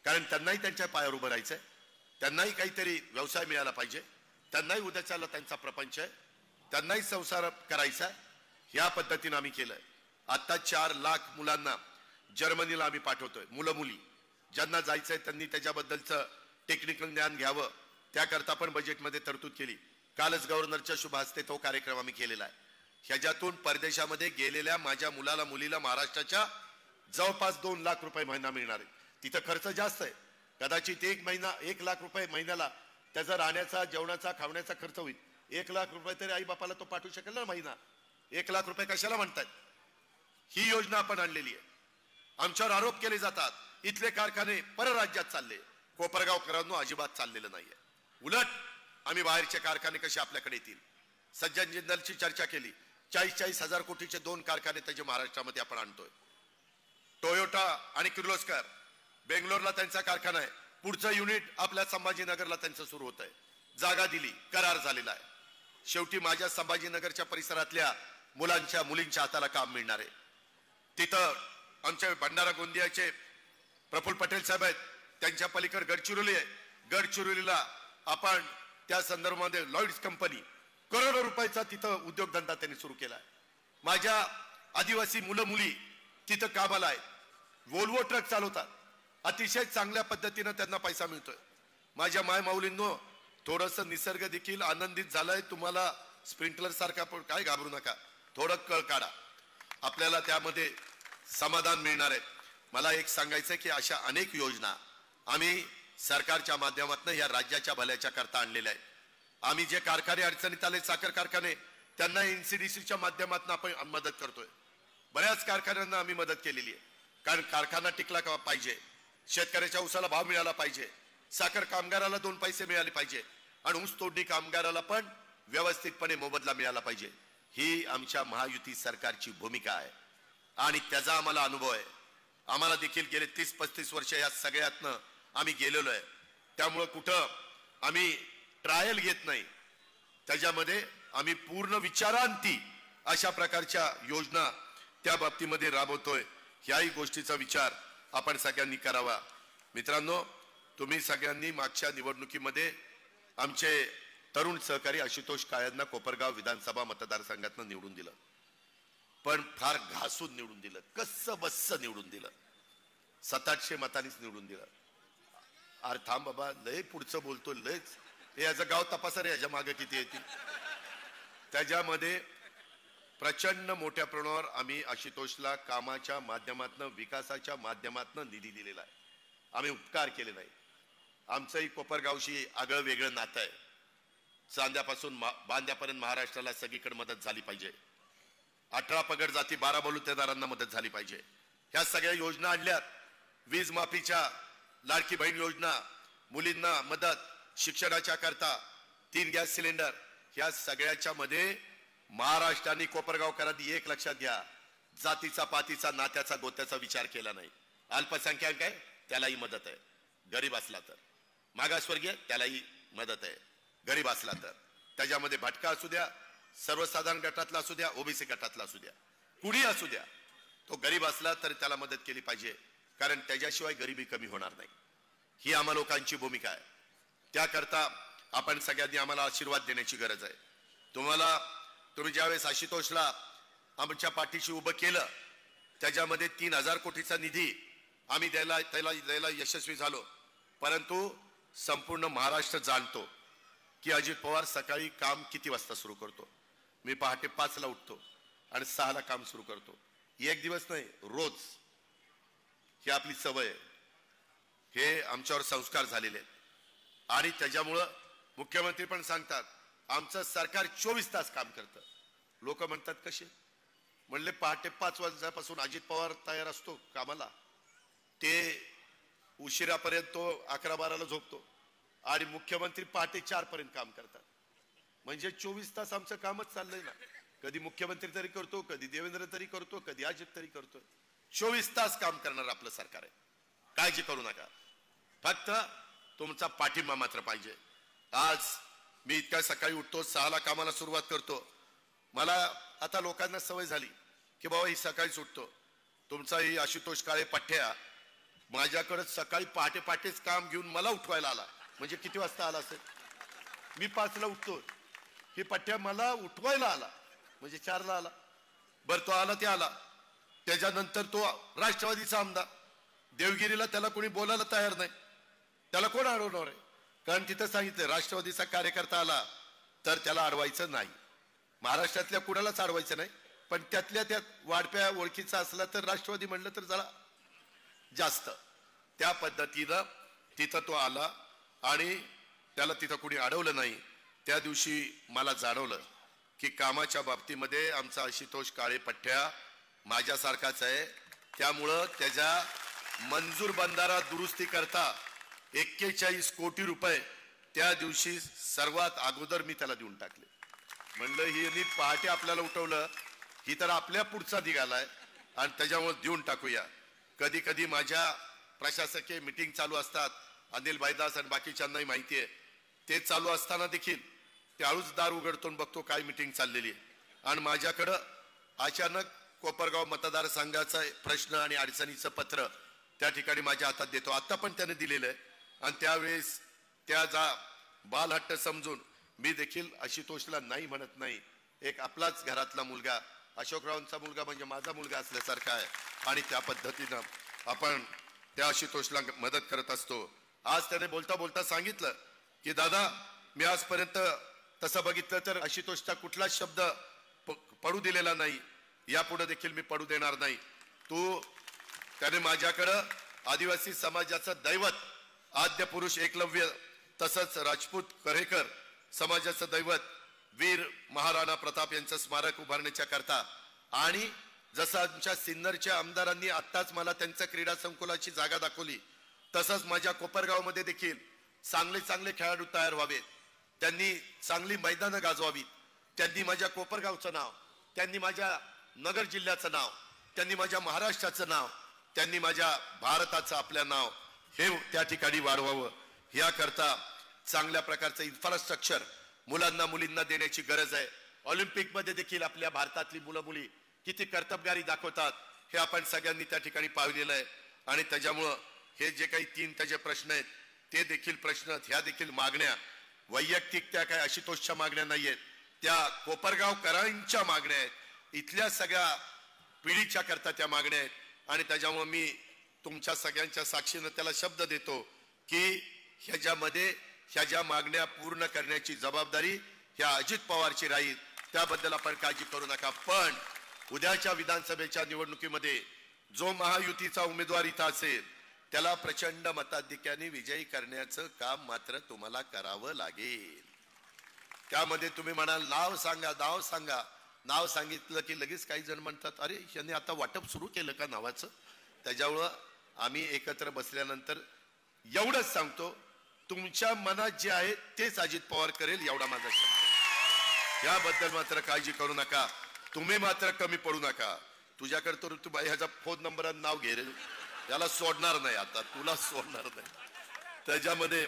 कारण त्यांनाही त्यांच्या पायावर उभं राहायचंय, त्यांनाही काहीतरी व्यवसाय मिळाला पाहिजे, त्यांनाही उद्याच्याला त्यांचा प्रपंच आहे, त्यांनाही संसार करायचा आहे. या पद्धतीने आम्ही केलंय. आता 4 लाख मुलांना जर्मनीला आम्ही पाठवतोय. मुलं मुली ज्यांना जायचंय त्यांनी त्याच्याबद्दलचं टेक्निकल ज्ञान घ्यावं, त्याकरता पण बजेटमध्ये तरतूद केली. कालच गव्हर्नरच्या शुभ हस्ते तो कार्यक्रम आम्ही केलेला आहे. ह्याच्यातून परदेशामध्ये गेलेल्या माझ्या मुलाला मुलीला महाराष्ट्राच्या जवळपास 2 लाख रुपये महिना मिळणार आहे. तिथं खर्च जास्त आहे. कदाचित 1 लाख रुपये महिन्याला त्याचा राहण्याचा जेवणाचा खावण्याचा खर्च होईल. 1,00,000 तरी आई बापाला तो पाठवू शकेल ना महिना. 1,00,000 कशाला म्हणतात? ही योजना आपण आणलेली आहे. आमच्यावर आरोप केले जातात, इथले कारखाने परराज्यात चालले. कोपरगावकरांनो अजिबात चाललेलं नाहीये. उलट आम्ही बाहेरचे कारखाने कसे आपल्याकडे येतील. सज्जन जिंदलची चर्चा केली. 40,000 कोटीचे 2 कारखाने त्याचे महाराष्ट्रामध्ये आपण आणतोय. टोयोटा आणि किर्लोस्कर बेंगलोरला त्यांचा कारखाना आहे. पुढचं युनिट आपल्या संभाजीनगरला त्यांचं सुरू होत आहे. जागा दिली, करार झालेला आहे. शेवटी माझ्या संभाजीनगरच्या परिसरातल्या मुलांच्या मुलींच्या हाताला काम मिळणार आहे. तिथं आमच्या भंडारा गोंदियाचे प्रफुल्ल पटेल साहेब आहेत, त्यांच्या पलीकडे गडचिरोली आहे. गडचिरोलीला आपण त्या संदर्भामध्ये लॉइड्स कंपनी करोडो रुपयाचा तिथं उद्योगधंदा त्यांनी सुरू केला आहे. माझ्या आदिवासी मुलं मुली तिथं कामाला आहेत. वोल्वो ट्रक चालवतात. अतिशय चांगल्या पद्धतीनं त्यांना पैसा मिळतोय. माझ्या माय माऊलींनो, थोडस निसर्ग देखील आनंदित झालाय. तुम्हाला स्प्रिंकलर सारखा पण काय घाबरू नका, थोडं कळ काढा, आपल्याला त्यामध्ये समाधान मिळणार आहे. मला एक सांगायचं की अशा अनेक योजना आम्ही सरकारच्या माध्यमातून या राज्याच्या भल्याच्या करता आणलेल्या आहेत. आम्ही जे कारखाने अडचणीत आले, साखर कारखाने, त्यांना एनसीडीसीच्या माध्यमातून आपण मदत करतोय. बऱ्याच कारखान्यांना आम्ही मदत केलेली आहे. कारण कारखाना टिकला पाहिजे, शेतकऱ्याच्या ऊसाला भाव मिळाला पाहिजे, साखर कामगाराला 2 पैसे मिळाले पाहिजे आणि ऊस तोडणी कामगाराला पण व्यवस्थितपणे मोबदला मिळाला पाहिजे. ही आमच्या महायुती सरकारची भूमिका आहे आणि त्याचा आम्हाला अनुभव आहे. आम्हाला देखील गेले 30-35 वर्ष या सगळ्यातनं आम्ही गेलेलो आहे. त्यामुळं कुठं आम्ही ट्रायल घेत नाही, त्याच्यामध्ये आम्ही पूर्ण विचारांती अशा प्रकारच्या योजना त्या बाबतीमध्ये राबवतोय. ह्याही गोष्टीचा विचार आपण सगळ्यांनी करावा. मित्रांनो, तुम्ही सगळ्यांनी मागच्या निवडणुकीमध्ये आमचे तरुण सहकारी आशुतोष काळेंना कोपरगाव विधानसभा मतदारसंघातनं निवडून दिलं, पण फार घासून निवडून दिलं, कस्स बस्स निवडून दिलं, 700-800 मतांनीच निवडून दिलं. अरे थांब बाबा, लय पुढचं बोलतो, लयच याचं गाव तपासा रे, याच्या मागे किती येतील. त्याच्यामध्ये प्रचंड मोठ्या प्रमाणावर आम्ही आशुतोषला कामाच्या माध्यमातून, विकासाच्या माध्यमातून निधी दिलेला आहे. आम्ही उपकार केले नाही. आमचंही कोपरगावशी आगळं वेगळं नातं आहे. चांद्यापासून बांद्यापर्यंत महाराष्ट्राला सगळीकडे मदत झाली पाहिजे. 18 पगड जाती 12 बलुतेदारांना मदत झाली पाहिजे. ह्या सगळ्या योजना आणल्यात. वीज माफीच्या, लाडकी बहीण योजना, मुलींना मदत, शिक्षणाच्या करता 3 गॅस सिलेंडर, ह्या सगळ्याच्या मध्ये महाराष्ट्राने कोपरगावकरांनी एक लक्षात घ्या, जातीचा, पातीचा, नात्याचा, गोत्याचा विचार केला नाही. अल्पसंख्याक आहे त्यालाही मदत आहे, गरीब असला तर. मागासवर्गीय त्यालाही मदत आहे, गरीब असला तर. त्याच्यामध्ये भटका असू द्या, सर्वसाधारण गटातला असू द्या, ओबीसी गटातला असू द्या, कुणी असू द्या, तो गरीब असला तर त्याला मदत केली पाहिजे, कारण त्याच्याशिवाय गरिबी कमी होणार नाही. ही आम्हा लोकांची भूमिका आहे. त्याकरता आपण सगळ्यांनी आम्हाला आशीर्वाद देण्याची गरज आहे. तुम्ही ज्यावेळेस आशुतोषला आमच्या पाठीशी उभं केलं, त्याच्यामध्ये 3,000 कोटीचा निधी आम्ही द्यायला यशस्वी झालो. परंतु संपूर्ण महाराष्ट्र जाणतो की अजित पवार सकाळी काम किती वाजता सुरू करतो. मी पहाटे 5ला उठतो आणि 6ला काम सुरू करतो. एक दिवस नाही, रोज. ही आपली सवय आहे, हे आमच्यावर संस्कार झालेले आहेत. आणि त्याच्यामुळं मुख्यमंत्री पण सांगतात आमचं सरकार 24 तास काम करतं. लोक म्हणतात कसे? म्हणले पहाटे 5 वाजल्यापासून अजित पवार तयार असतो कामाला, ते उशिरापर्यंत तो 11-12ला झोपतो आणि मुख्यमंत्री पहाटे 4 पर्यंत काम करतात. म्हणजे 24 तास आमचं कामच चाललंय ना. कधी मुख्यमंत्री तरी करतो, कधी देवेंद्र तरी करतो, कधी अजित तरी करतो. 24 तास काम करणार आपलं सरकार आहे. काळजी करू नका, फक्त तुमचा पाठिंबा मात्र पाहिजे. आज मी इतक्या सकाळी उठतो, 6ला कामाला सुरुवात करतो. मला आता लोकांना सवय झाली की बाबा ही सकाळीच उठतो. तुमचा ही आशुतोष काळे पठ्या माझ्याकडे सकाळी पहाटेच काम घेऊन मला उठवायला आला. म्हणजे किती वाजता आला असेल? मी 5ला उठतो, ही पठ्या मला उठवायला आला म्हणजे 4ला आला. बरं, तो आला ते आला. त्याच्यानंतर तो राष्ट्रवादीचा आमदार, देवगिरीला त्याला कोणी बोलायला तयार नाही. त्याला कोण अडवणार आहे? कारण तिथं सांगितलं राष्ट्रवादीचा कार्यकर्ता आला तर त्याला अडवायचं नाही. महाराष्ट्रातल्या कुणालाच अडवायचं नाही, पण त्यातल्या त्यात वाढप्या ओळखीचा असला तर राष्ट्रवादी म्हणलं तर जरा जास्त. त्या पद्धतीनं तिथं तो आला आणि त्याला तिथं कुणी अडवलं नाही. त्या दिवशी मला जाणवलं की कामाच्या बाबतीमध्ये आमचा आशुतोष काळे पठ्ठ्या माझ्यासारखाच आहे. त्यामुळं त्याच्या मंजूर बंधारा दुरुस्ती करता 41 कोटी रुपये त्या दिवशी सर्वात अगोदर मी त्याला देऊन टाकले. म्हणलं ही पहाटे आपल्याला उठवलं, ही तर आपल्या पुढचा निघालाय आणि त्याच्यामुळे देऊन टाकूया. कधी कधी माझ्या प्रशासकीय मीटिंग चालू असतात, अनिल भाईदास आणि बाकीच्यांनाही माहिती आहे, ते चालू असताना देखील त्याळूच दार उघडतो बघतो काय मीटिंग चाललेली आहे. आणि माझ्याकडं अचानक कोपरगाव मतदारसंघाचा प्रश्न आणि अडचणीचं पत्र त्या ठिकाणी माझ्या हातात देतो. आता पण त्याने दिलेलं आहे. आणि त्यावेळेस त्याचा बालहट्ट समजून मी देखील आशुतोषला नाही म्हणत नाही. एक आपलाच घरातला मुलगा, अशोकरावांचा मुलगा म्हणजे माझा मुलगा असल्यासारखा आहे. आणि त्या पद्धतीनं आपण त्या आशुतोषला मदत करत असतो. आज त्याने बोलता बोलता सांगितलं की दादा, मी आजपर्यंत तसं बघितलं तर आशुतोषचा कुठलाच शब्द पडू दिलेला नाही, यापुढे देखील मी पडू देणार नाही. त्याने माझ्याकडं आदिवासी समाजाचं दैवत आद्य पुरुष एकलव्य, तसंच राजपूत करेकर समाजाचं दैवत वीर महाराणा प्रताप यांचं स्मारक उभारण्याच्या करता, आणि जसं आमच्या सिन्नरच्या आमदारांनी आत्ताच मला त्यांच्या क्रीडा संकुलाची जागा दाखवली, तसंच माझ्या कोपरगावमध्ये देखील चांगले चांगले खेळाडू तयार व्हावेत, त्यांनी चांगली मैदानं गाजवावीत. त्यांनी माझ्या कोपरगावचं नाव, त्यांनी माझ्या नगर जिल्ह्याचं नाव, त्यांनी माझ्या महाराष्ट्राचं नाव, त्यांनी माझ्या भारताचं आपलं नाव हे त्या ठिकाणी वाढवावं. याकरता चांगल्या प्रकारचं इन्फ्रास्ट्रक्चर मुलांना मुलींना देण्याची गरज आहे. ऑलिम्पिक मध्ये देखील आपल्या भारतातली मुलं मुली किती कर्तबगारी दाखवतात हे आपण सगळ्यांनी त्या ठिकाणी पाहिलेलं आहे. आणि त्याच्यामुळं हे जे काही 3 त्याचे प्रश्न आहेत, ते देखील प्रश्न, ह्या देखील मागण्या वैयक्तिक त्या काही आशुतोषच्या मागण्या नाही आहेत, त्या कोपरगावकरांच्या मागण्या आहेत, इथल्या सगळ्या पिढीच्या करता त्या मागण्या आहेत. आणि त्याच्यामुळे मी तुमच्या सगळ्यांच्या साक्षीनं त्याला शब्द देतो की ह्या ज्या मागण्या पूर्ण करण्याची जबाबदारी ह्या अजित पवारची राहील. त्याबद्दल आपण काळजी करू नका. पण उद्याच्या विधानसभेच्या निवडणुकीमध्ये जो महायुतीचा उमेदवार इथं असेल त्याला प्रचंड मताधिक्याने विजयी करण्याचं काम मात्र तुम्हाला करावं लागेल. त्यामध्ये तुम्ही म्हणाल नाव सांगा, नाव सांगा. नाव सांगितलं की लगेच काही जण म्हणतात, अरे यांनी आता वाटप सुरू केलं का नावाचं. त्याच्यामुळं आम्ही एकत्र बसल्यानंतर एवढंच सांगतो, तुमच्या मनात जे आहे तेच अजित पवार करेल, एवढा माझा शब्द. याबद्दल मात्र काळजी करू नका. तुम्ही मात्र कमी पडू नका. तुझ्याकडे तर तू ह्याचा फोन नंबर आणि नाव घे रे, याला सोडणार नाही, आता तुला सोडणार नाही. त्याच्यामध्ये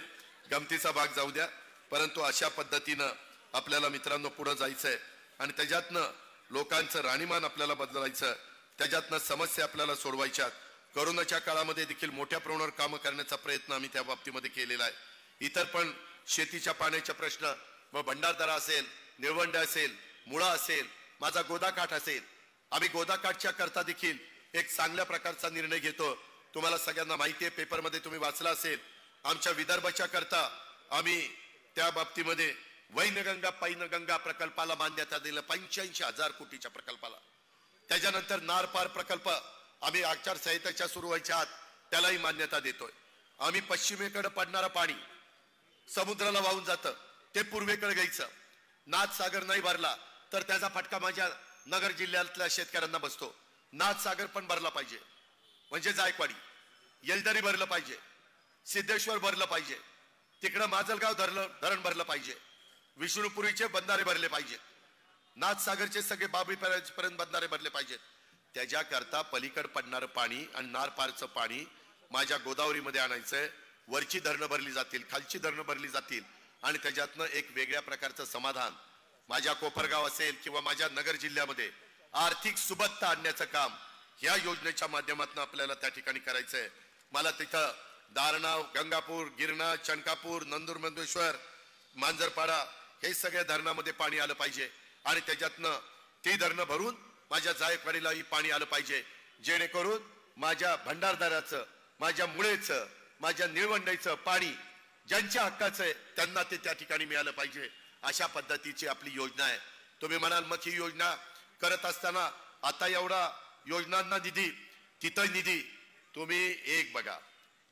गमतीचा भाग जाऊ द्या, परंतु अशा पद्धतीनं आपल्याला मित्रांनो पुढे जायचंय आणि त्याच्यातनं लोकांचं राहणीमान आपल्याला बदलायचं, त्याच्यातनं समस्या आपल्याला सोडवायच्या. कोरोनाच्या काळामध्ये देखील मोठ्या प्रमाणावर कामं करण्याचा प्रयत्न आम्ही त्या बाबतीमध्ये केलेला आहे. इतर पण शेतीच्या पाण्याच्या प्रश्न, मग भंडारदरा असेल, निळवंडे असेल, मुळा असेल, माझा गोदाकाठ असेल, आम्ही गोदाकाठच्या करता देखील एक चांगल्या प्रकारचा निर्णय घेतो. तुम्हाला सगळ्यांना माहिती आहे, पेपरमध्ये तुम्ही वाचला असेल, आमच्या विदर्भाच्या करता आम्ही त्या बाबतीमध्ये वैनगंगा पैनगंगा प्रकल्पाला मान्यता दिलं, 85,000 कोटीच्या प्रकल्पाला. त्याच्यानंतर नारपार प्रकल्प आम्ही आचारसंहितेच्या सुरू व्हायच्या आत त्यालाही मान्यता देतोय. आम्ही पश्चिमेकडे पडणारं पाणी समुद्राला वाहून जातं ते पूर्वेकडे घ्यायचं. नाथसागर नाही भरला तर त्याचा फटका माझ्या नगर जिल्ह्यातल्या शेतकऱ्यांना बसतो. नाथसागर पण भरला पाहिजे, म्हणजे जायकवाडी, येलदरी भरलं पाहिजे, सिद्धेश्वर भरलं पाहिजे, तिकडं माजलगाव धरण भरलं पाहिजे, विष्णुपुरीचे बंधारे भरले पाहिजेत, नाथसागरचे सगळे बाबळीपर्यंत बंधारे भरले पाहिजेत. त्याच्याकरता पलीकड पडणारं पाणी आणि नारपारचं पाणी माझ्या गोदावरीमध्ये आणायचंय. वरची धरणं भरली जातील, खालची धरणं भरली जातील आणि त्याच्यातनं एक वेगळ्या प्रकारचं समाधान माझ्या कोपरगाव असेल किंवा माझ्या नगर जिल्ह्यामध्ये आर्थिक सुबत्ता आणण्याचं काम ह्या योजनेच्या माध्यमातून आपल्याला त्या ठिकाणी करायचंय. मला तिथं दारणाव, गंगापूर, गिरणा, चणकापूर, नंदुरमंदेश्वर, मांजरपाडा हे सगळ्या धरणामध्ये पाणी आलं पाहिजे आणि त्याच्यातनं ती धरणं भरून माझ्या जायकवाडीलाही पाणी आलं पाहिजे, जेणेकरून माझ्या भंडारदाराचं, माझ्या मुळेचं, माझ्या निळवंडईचं पाणी ज्यांच्या हक्काचं आहे त्यांना ते त्या ठिकाणी मिळालं पाहिजे. अशा पद्धतीची आपली योजना आहे. तुम्ही म्हणाल मग ही योजना करत असताना आता एवढा योजनांना निधी, तिथं निधी. तुम्ही एक बघा,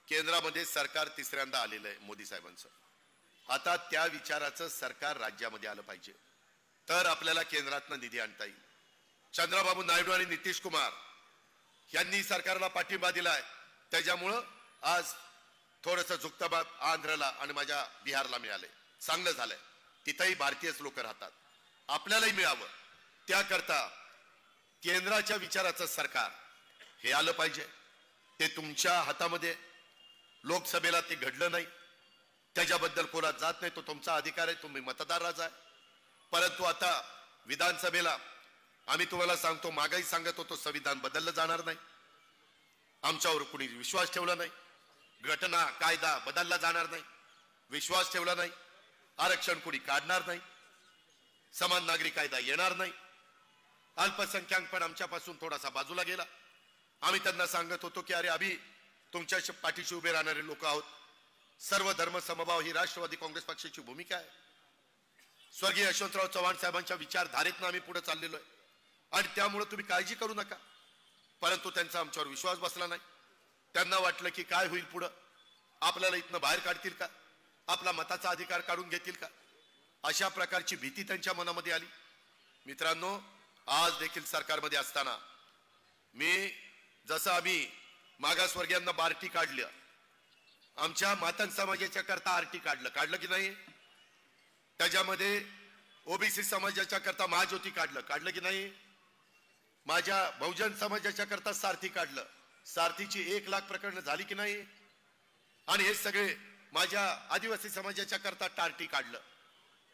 केंद्रामध्ये सरकार तिसऱ्यांदा आलेलं आहे मोदी साहेबांचं. आता त्या विचाराचं सरकार राज्यामध्ये आलं पाहिजे, तर आपल्याला केंद्रातनं निधी आणता येईल. चंद्रबाबू नायडू आणि नितीश कुमार यांनी सरकारला पाठिंबा दिलाय, त्याच्यामुळं आज थोडंसं झुकतं आंध्रला आणि माझ्या बिहारला मिळाले. चांगलं झालंय, तिथंही भारतीयच लोक राहतात, आपल्यालाही मिळावं. त्याकरता केंद्राच्या विचाराचं सरकार हे आलं पाहिजे. ते तुमच्या हातामध्ये. लोकसभेला ते घडलं नाही, त्याच्याबद्दल कोणा जात नाही, तो तुमचा अधिकार आहे, तुम्ही मतदार राजा आहे. परंतु आता विधानसभेला आम्ही तुम्हाला सांगतो, मागाई सांगत होतो संविधान बदललं जाणार नाही, आमच्यावर कुणी विश्वास ठेवला नाही, घटना कायदा बदलला जाणार नाही, विश्वास ठेवला नाही, आरक्षण कुणी काढणार नाही, समान नागरी कायदा येणार नाही, अल्पसंख्याक पण आमच्यापासून थोडासा बाजूला गेला. आम्ही त्यांना सांगत होतो की अरे आम्ही तुमच्या पाठीशी उभे राहणारे लोक आहोत, सर्व धर्म समभाव ही राष्ट्रवादी काँग्रेस पक्षाची भूमिका आहे. स्वर्गीय यशवंतराव चव्हाण साहेबांच्या विचारधारेतनं आम्ही पुढे चाललेलो आहे आणि त्यामुळे तुम्ही काळजी करू नका. परंतु त्यांचा आमच्यावर विश्वास बसला नाही. त्यांना वाटलं की काय होईल पुढं, आपल्याला इथनं बाहेर काढतील का, आपला मताचा अधिकार काढून घेतील का, अशा प्रकारची भीती त्यांच्या मनामध्ये आली. मित्रांनो, आज देखील सरकारमध्ये असताना मी जसं आम्ही मागासवर्गीयांना बार्टी काढलं, आमच्या मातंग समाजाच्या करता आरटी काढलं की नाही, त्याच्यामध्ये ओबीसी समाजाच्या करता महाज्योती काढलं की नाही, माझ्या बहुजन समाजाच्या करता सारथी काढलं, सारथीची 1 लाख प्रकरणं झाली की नाही, आणि हे सगळे माझ्या आदिवासी समाजाच्या करता टार्टी काढलं.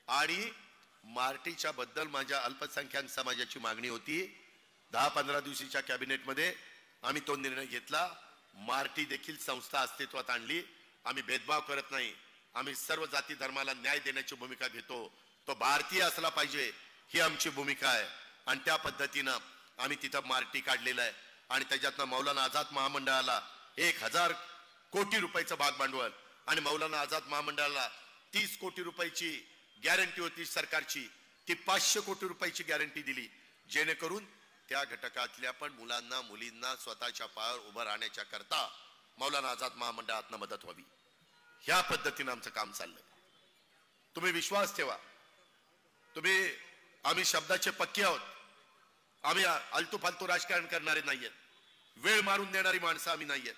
आणि मार्टीच्या बद्दल माझ्या अल्पसंख्याक समाजाची मागणी होती. 10-15 दिवसाच्या कॅबिनेटमध्ये आम्ही तो निर्णय घेतला. मार्टी देखील संस्था अस्तित्वात आणली. आम्ही भेदभाव करत नाही, आम्ही सर्व जाती धर्माला न्याय देण्याची भूमिका घेतो. तो भारतीय असला पाहिजे ही आमची भूमिका आहे आणि त्या पद्धतीनं आम्ही तिथं मार्टी काढलेला आहे. आणि त्याच्यातनं मौलाना आझाद महामंडळाला 1000 कोटी रुपयाचं भाग भांडवल आणि मौलाना आझाद महामंडळाला 30 कोटी रुपयाची गॅरंटी होती सरकारची, ती 500 कोटी रुपयाची गॅरंटी दिली, जेणेकरून त्या घटकातल्या पण मुलांना मुलींना स्वतःच्या पायावर उभं राहण्याच्या करता मौलाना आझाद महामंडळातनं मदत व्हावी. ह्या पद्धतीनं आमचं काम चाललंय. तुम्ही विश्वास ठेवा. आम्ही शब्दाचे पक्के आहोत. आम्ही आलतू फालतू राजकारण करणारे नाहीयेत, वेळ मारून देणारी माणसं आम्ही नाहीयेत.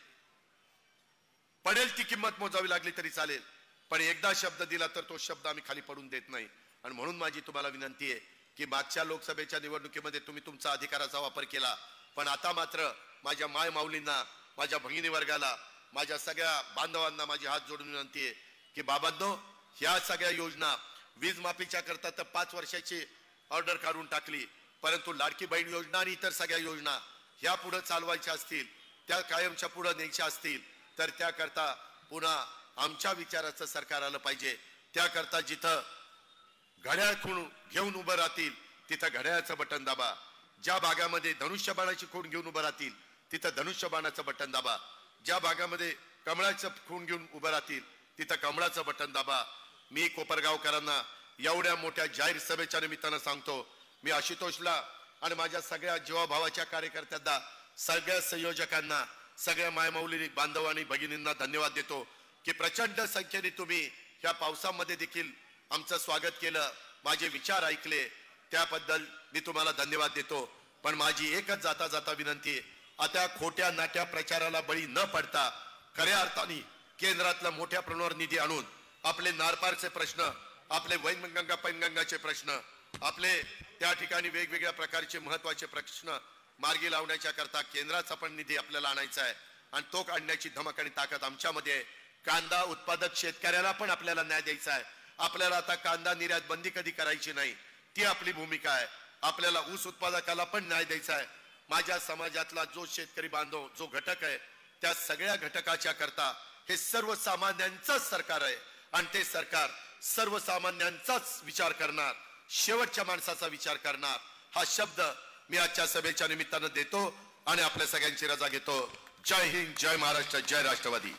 पडेल ती किंमत मोजावी लागली तरी चालेल, पण एकदा शब्द दिला तर तो शब्द आम्ही खाली पडून देत नाही. आणि म्हणून माझी तुम्हाला विनंती आहे की मागच्या लोकसभेच्या निवडणुकीमध्ये तुम्ही तुमचा अधिकाराचा वापर केला, पण आता मात्र माझ्या माय माऊलींना, माझ्या भगिनी वर्गाला, माझ्या सगळ्या बांधवांना माझी हात जोडून विनंती आहे की बाबांनो, ह्या सगळ्या योजना वीज माफीच्या करता तर 5 वर्षाची ऑर्डर काढून टाकली, परंतु लाडकी बहीण योजना आणि इतर सगळ्या योजना ह्या पुढे चालवायच्या असतील, त्या कायमच्या पुढे न्यायच्या असतील, तर त्याकरता पुन्हा आमच्या विचाराचं सरकार आलं पाहिजे. त्याकरता जिथं घड्याळ खूण घेऊन उभं राहतील तिथं घड्याळाचं बटन दाबा. ज्या भागामध्ये धनुष्यबाणाची खूण घेऊन उभं राहतील तिथं धनुष्यबाणाचं बटन दाबा. ज्या भागामध्ये कमळाचं खूण घेऊन उभं राहतील तिथं कमळाचं बटन दाबा. मी कोपरगावकरांना एवढ्या मोठ्या जाहीर सभेच्या निमित्तानं सांगतो, मी आशुतोषला आणि माझ्या सगळ्या जीवाभावाच्या कार्यकर्त्यांना, सगळ्या संयोजकांना, सगळ्या मायमाऊली बांधव आणि भगिनींना धन्यवाद देतो की प्रचंड संख्येने तुम्ही ह्या पावसामध्ये देखील आमचं स्वागत केलं, माझे विचार ऐकले, त्याबद्दल मी तुम्हाला धन्यवाद देतो. पण माझी एकच जाता जाता विनंती आहे, आता खोट्या नाट्या प्रचाराला बळी न पडता खऱ्या अर्थाने केंद्रातला मोठ्या प्रमाणावर निधी आणून आपले नारपारचे प्रश्न, आपले वैनगंगा पैनगंगाचे प्रश्न, आपले त्या ठिकाणी वेगवेगळ्या प्रकारचे महत्वाचे प्रश्न मार्गी लावण्याच्या करता केंद्राचा पण निधी आपल्याला आणायचा आहे आणि तो काढण्याची धमक आणि ताकद आमच्यामध्ये आहे. कांदा उत्पादक शेतकऱ्याला पण आपल्याला न्याय द्यायचा आहे. आपल्याला आता कांदा निर्यात बंदी कधी करायची नाही, ती आपली भूमिका आहे. आपल्याला ऊस उत्पादकाला पण न्याय द्यायचा आहे. माझ्या समाजातला जो शेतकरी बांधव, जो घटक आहे, त्या सगळ्या घटकाच्या करता हे सर्वसामान्यांचंच सरकार आहे आणि ते सरकार सर्वसामान्यांचाच विचार करणार, शेवटच्या माणसाचा विचार करणार. हा शब्द मी आजच्या सभेच्या निमित्तानं देतो आणि आपल्या सगळ्यांची रजा घेतो. जय हिंद, जय महाराष्ट्र, जय राष्ट्रवादी.